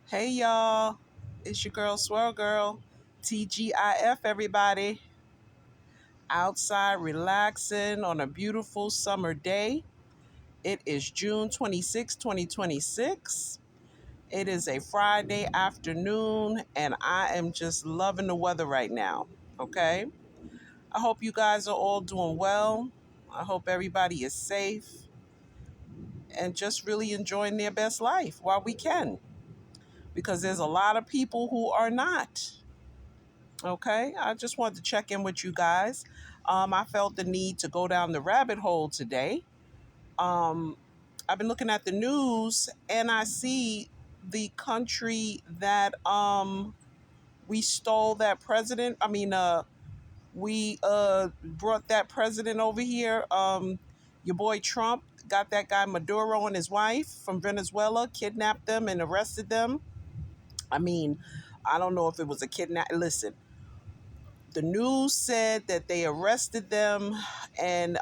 Hey y'all, it's your girl Swirl Girl, TGIF everybody. Outside relaxing on a beautiful summer day. It is June 26, 2026. It is a Friday afternoon and I am just loving the weather right now. Okay? I hope you guys are all doing well. I hope everybody is safe and just really enjoying their best life while we can. Because there's a lot of people who are not. Okay, I just wanted to check in with you guys. I felt the need to go down the rabbit hole today. Um, I've been looking at the news and I see the country that we stole that president. We brought that president over here. Your boy Trump got that guy Maduro and his wife from Venezuela, kidnapped them and arrested them. I mean, I don't know if it was a kidnap. Listen, the news said that they arrested them and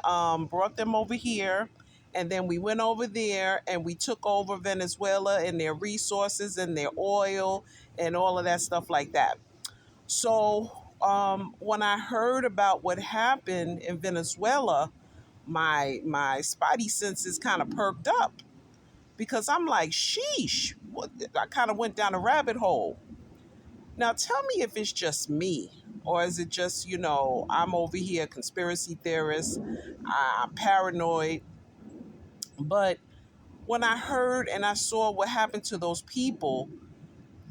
brought them over here. And then we went over there and we took over Venezuela and their resources and their oil and all of that stuff like that. So when I heard about what happened in Venezuela, my spidey senses kind of perked up because I'm like, sheesh. I kind of went down a rabbit hole. Now, tell me if it's just me, or is it just, I'm over here, conspiracy theorist, I'm paranoid. But when I heard and I saw what happened to those people,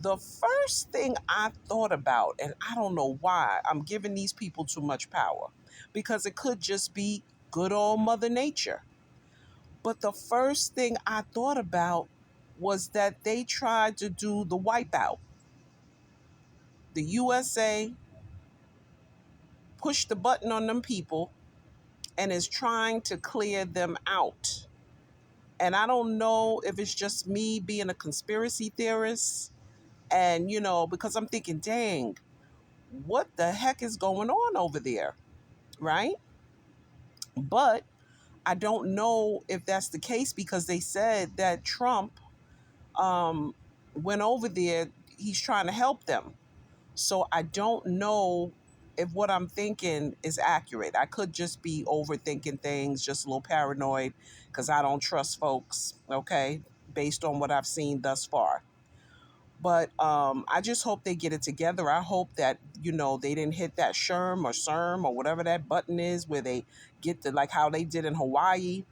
the first thing I thought about, and I don't know why, I'm giving these people too much power, because it could just be good old Mother Nature. But the first thing I thought about was that they tried to do the wipeout. The USA pushed the button on them people and is trying to clear them out. And I don't know if it's just me being a conspiracy theorist. And, because I'm thinking, dang, what the heck is going on over there? Right? But I don't know if that's the case because they said that Trump um, went over there. He's trying to help them. So I don't know if what I'm thinking is accurate. I could just be overthinking things, just a little paranoid because I don't trust folks, okay, based on what I've seen thus far. But I just hope they get it together. I hope that, they didn't hit that SHRM or CERM or whatever that button is where they get the, like how they did in Hawaii,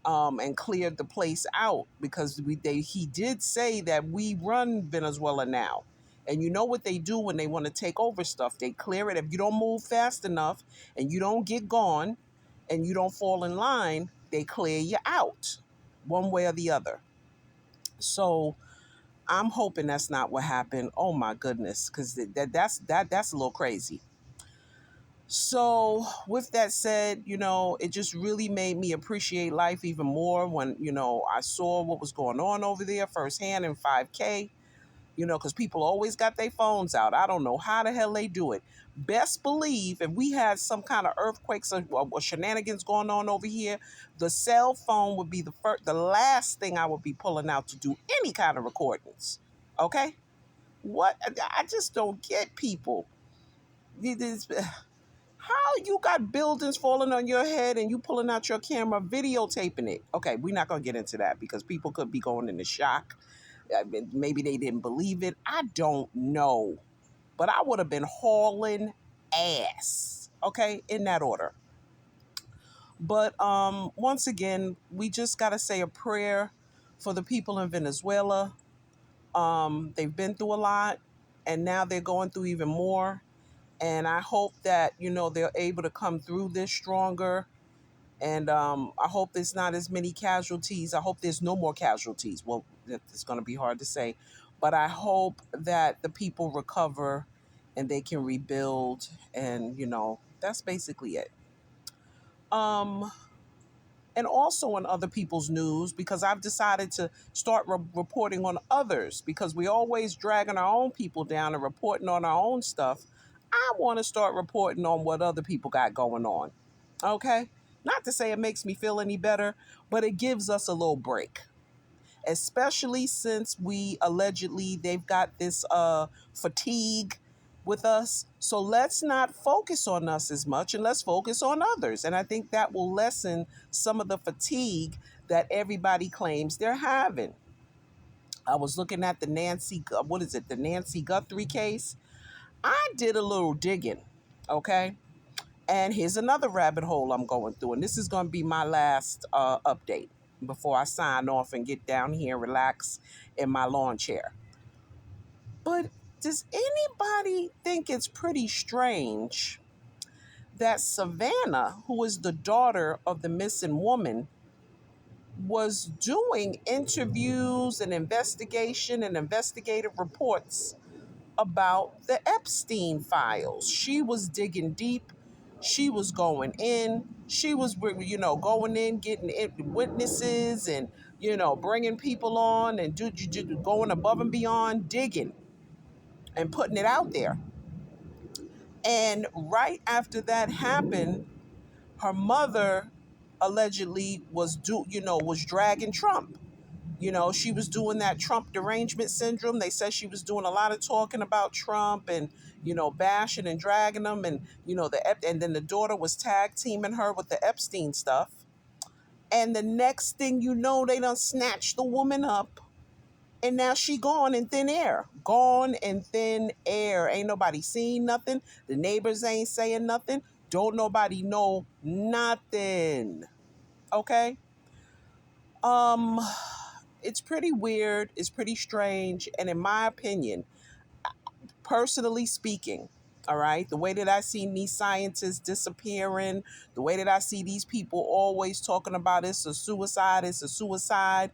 and cleared the place out because he did say that we run Venezuela now. And you know what they do when they want to take over stuff? They clear it. If you don't move fast enough and you don't get gone and you don't fall in line, they clear you out one way or the other. So I'm hoping that's not what happened. Oh my goodness, because that's a little crazy. So, with that said, it just really made me appreciate life even more when, I saw what was going on over there firsthand in 5K, because people always got their phones out. I don't know how the hell they do it. Best believe if we had some kind of earthquakes or shenanigans going on over here, the cell phone would be the last thing I would be pulling out to do any kind of recordings. Okay? What? I just don't get people. How you got buildings falling on your head and you pulling out your camera videotaping it? Okay, we're not going to get into that because people could be going into shock. I mean, maybe they didn't believe it. I don't know. But I would have been hauling ass. Okay, in that order. But once again, we just got to say a prayer for the people in Venezuela. They've been through a lot and now they're going through even more. And I hope that, they're able to come through this stronger. And I hope there's not as many casualties. I hope there's no more casualties. Well, it's going to be hard to say. But I hope that the people recover and they can rebuild. And, that's basically it. Um, and also on other people's news, because I've decided to start reporting on others because we always dragging our own people down and reporting on our own stuff. I want to start reporting on what other people got going on. Okay? Not to say it makes me feel any better, but it gives us a little break. especially since we allegedly they've got this fatigue with us. So let's not focus on us as much and let's focus on others. And I think that will lessen some of the fatigue that everybody claims they're having. I was looking at the the Nancy Guthrie case. I did a little digging, okay? And here's another rabbit hole I'm going through. And this is going to be my last update before I sign off and get down here and relax in my lawn chair. But does anybody think it's pretty strange that Savannah, who is the daughter of the missing woman, was doing interviews and investigation and investigative reports about the Epstein files? She was digging deep. She was going in. She was, going in, getting witnesses and, bringing people on and going above and beyond, digging and putting it out there. And right after that happened, her mother allegedly was dragging Trump. She was doing that Trump derangement syndrome. They said she was doing a lot of talking about Trump and, bashing and dragging him. And, and then the daughter was tag teaming her with the Epstein stuff. And the next thing you know, they done snatched the woman up. And now she gone in thin air. Gone in thin air. Ain't nobody seen nothing. The neighbors ain't saying nothing. Don't nobody know nothing. Okay? It's pretty weird. It's pretty strange. And in my opinion, personally speaking, all right, the way that I see these scientists disappearing, the way that I see these people always talking about it's a suicide,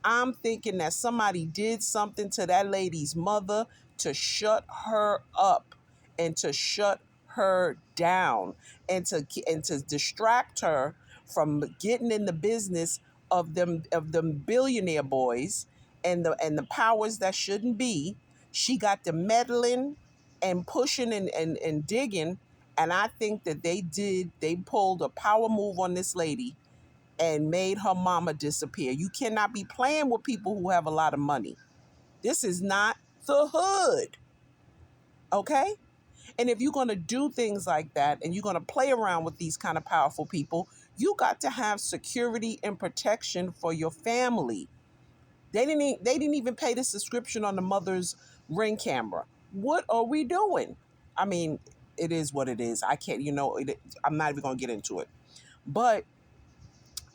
I'm thinking that somebody did something to that lady's mother to shut her up and to shut her down and to distract her from getting in the business of them billionaire boys and the powers that shouldn't be. She got the meddling and pushing and digging, and I think that they pulled a power move on this lady and made her mama disappear. You cannot be playing with people who have a lot of money. This is not the hood, okay? And if you're going to do things like that and you're going to play around with these kind of powerful people, you got to have security and protection for your family. They didn't even pay the subscription on the mother's Ring camera. What are we doing? I mean, it is what it is. I can't, I'm not even going to get into it. But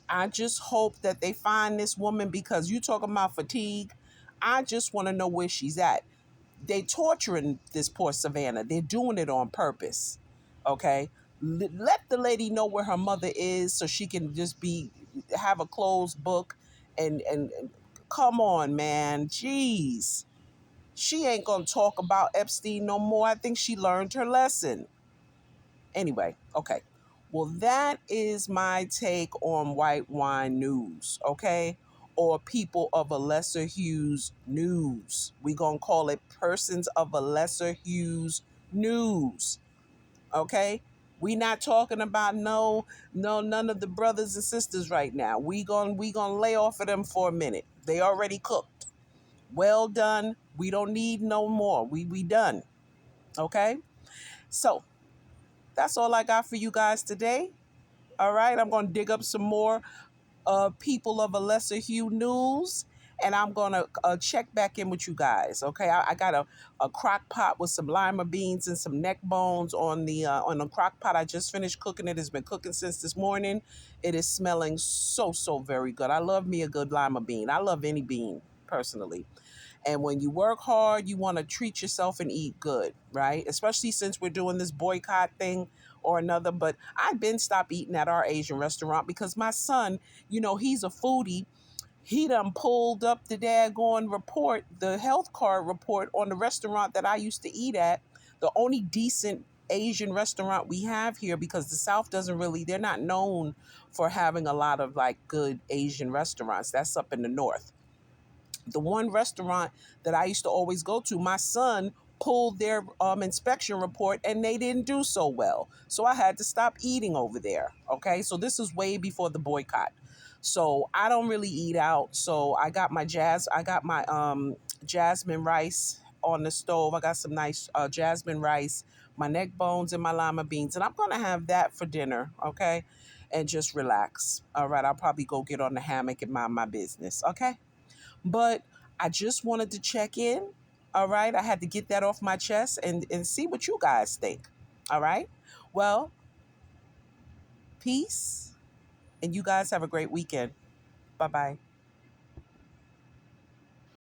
I just hope that they find this woman, because you talking about fatigue. I just want to know where she's at. They torturing this poor Savannah. They're doing it on purpose. Okay? Let the lady know where her mother is so she can just have a closed book and come on, man. Jeez. She ain't gonna talk about Epstein no more. I think she learned her lesson. Anyway, okay. Well, that is my take on white wine news, okay? Or people of a lesser hues news. We gonna call it persons of a lesser hues news, okay? We not talking about none of the brothers and sisters right now. We gonna lay off of them for a minute. They already cooked. Well done. We don't need no more. We done. Okay? So that's all I got for you guys today. All right, I'm going to dig up some more people of a lesser hue news, and I'm going to check back in with you guys. Okay, I got a crock pot with some lima beans and some neck bones on the crock pot. I just finished cooking it. It's been cooking since this morning. It is smelling so very good. I love me a good lima bean. I love any bean personally. And when you work hard, you want to treat yourself and eat good, right? Especially since we're doing this boycott thing or another. But I've been stopped eating at our Asian restaurant because my son, he's a foodie. He done pulled up the daggone report, the health card report on the restaurant that I used to eat at. The only decent Asian restaurant we have here, because the South they're not known for having a lot of like good Asian restaurants. That's up in the North. The one restaurant that I used to always go to, my son pulled their inspection report and they didn't do so well. So I had to stop eating over there. Okay. So this is way before the boycott. So I don't really eat out. So I got my jasmine rice on the stove. I got some nice jasmine rice, my neck bones and my lima beans. And I'm gonna have that for dinner, okay? And just relax. All right. I'll probably go get on the hammock and mind my business. Okay. But I just wanted to check in. All right. I had to get that off my chest and see what you guys think. All right. Well, peace. And you guys have a great weekend. Bye bye.